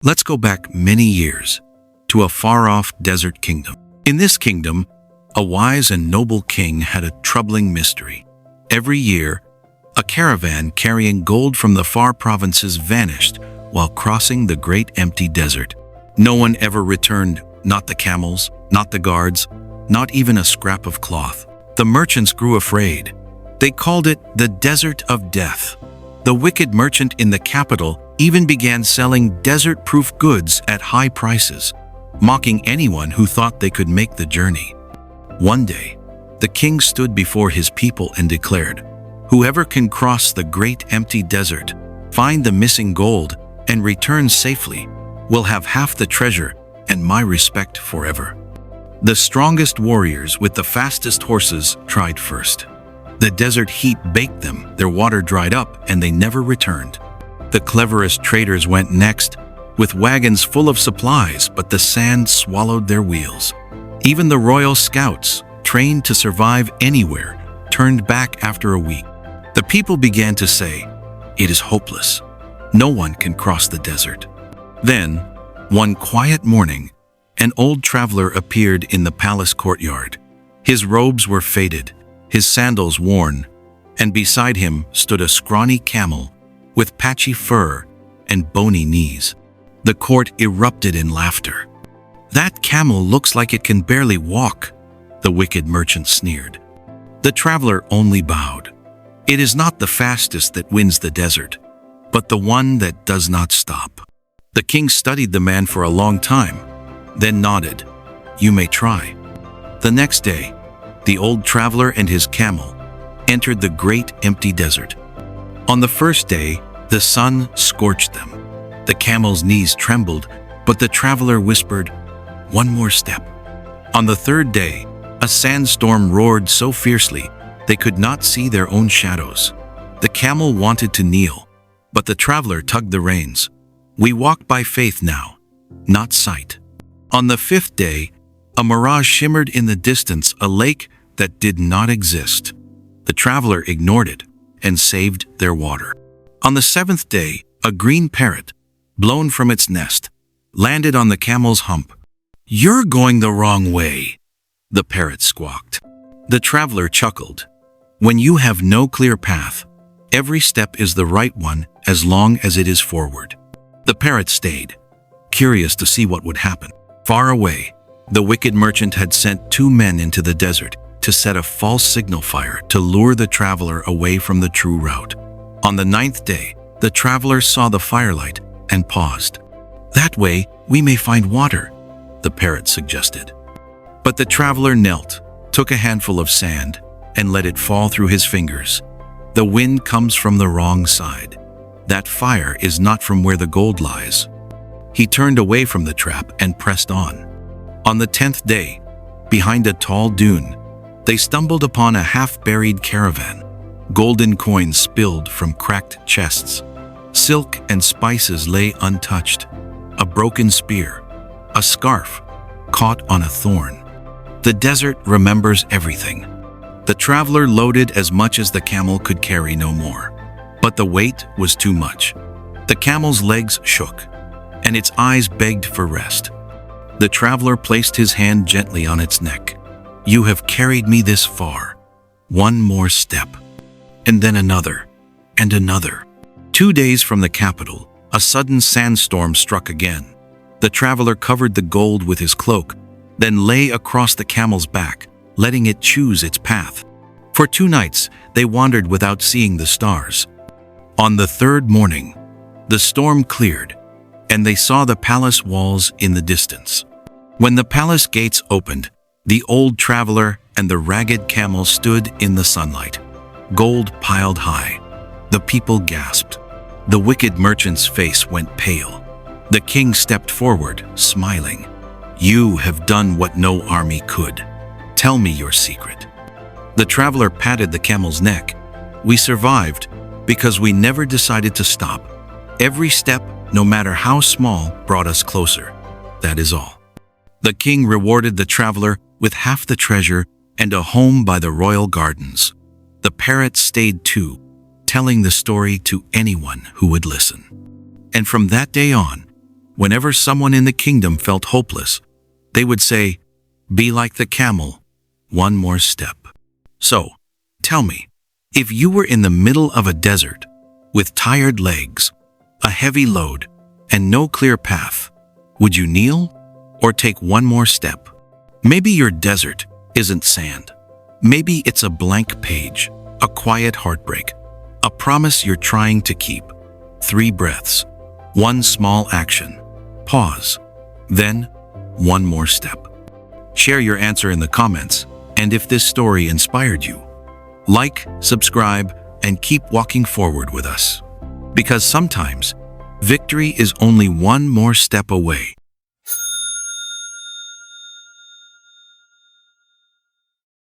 Let's go back many years to a far-off desert kingdom. In this kingdom, a wise and noble king had a troubling mystery. Every year, a caravan carrying gold from the far provinces vanished while crossing the great empty desert. No one ever returned, not the camels, not the guards, not even a scrap of cloth. The merchants grew afraid. They called it the Desert of Death. The wicked merchant in the capital even began selling desert-proof goods at high prices, mocking anyone who thought they could make the journey. One day, the king stood before his people and declared, "Whoever can cross the great empty desert, find the missing gold, and return safely, will have half the treasure and my respect forever." The strongest warriors with the fastest horses tried first. The desert heat baked them, their water dried up, and they never returned. The cleverest traders went next, with wagons full of supplies, but the sand swallowed their wheels. Even the royal scouts, trained to survive anywhere, turned back after a week. The people began to say, "It is hopeless. No one can cross the desert." Then, one quiet morning, an old traveler appeared in the palace courtyard. His robes were faded, his sandals worn, and beside him stood a scrawny camel with patchy fur and bony knees. The court erupted in laughter. "That camel looks like it can barely walk," the wicked merchant sneered. The traveler only bowed. "It is not the fastest that wins the desert, but the one that does not stop." The king studied the man for a long time, then nodded. "You may try." The next day, the old traveler and his camel entered the great empty desert. On the first day, the sun scorched them. The camel's knees trembled, but the traveler whispered, "One more step." On the third day, a sandstorm roared so fiercely they could not see their own shadows. The camel wanted to kneel, but the traveler tugged the reins. "We walk by faith now, not sight." On the fifth day, a mirage shimmered in the distance, a lake that did not exist. The traveler ignored it and saved their water. On the seventh day, a green parrot, blown from its nest, landed on the camel's hump. "You're going the wrong way," the parrot squawked. The traveler chuckled. "When you have no clear path, every step is the right one as long as it is forward." The parrot stayed, curious to see what would happen. Far away, the wicked merchant had sent 2 men into the desert to set a false signal fire to lure the traveler away from the true route. On the 9th day, the traveler saw the firelight and paused. "That way, we may find water," the parrot suggested. But the traveler knelt, took a handful of sand, and let it fall through his fingers. "The wind comes from the wrong side. That fire is not from where the gold lies." He turned away from the trap and pressed on. On the 10th day, behind a tall dune, they stumbled upon a half-buried caravan. Golden coins spilled from cracked chests. Silk and spices lay untouched. A broken spear, a scarf, caught on a thorn. The desert remembers everything. The traveler loaded as much as the camel could carry, no more. But the weight was too much. The camel's legs shook, and its eyes begged for rest. The traveler placed his hand gently on its neck. "You have carried me this far. One more step." And then another, and another. 2 days from the capital, a sudden sandstorm struck again. The traveler covered the gold with his cloak, then lay across the camel's back, letting it choose its path. For 2 nights, they wandered without seeing the stars. On the 3rd morning, the storm cleared, and they saw the palace walls in the distance. When the palace gates opened, the old traveler and the ragged camel stood in the sunlight. Gold piled high. The people gasped. The wicked merchant's face went pale. The king stepped forward, smiling. "You have done what no army could. Tell me your secret." The traveler patted the camel's neck. "We survived because we never decided to stop. Every step, no matter how small, brought us closer. That is all." The king rewarded the traveler with half the treasure and a home by the royal gardens. The parrot stayed too, telling the story to anyone who would listen. And from that day on, Whenever someone in the kingdom felt hopeless, they would say, "Be like the camel, one more step." So, tell me, if you were in the middle of a desert, with tired legs, a heavy load, and no clear path, would you kneel or take one more step? Maybe your desert isn't sand. Maybe it's a blank page, a quiet heartbreak, a promise you're trying to keep. 3 breaths, 1 small action, pause, then 1 more step. Share your answer in the comments, and if this story inspired you, like, subscribe, and keep walking forward with us. Because sometimes, victory is only 1 more step away.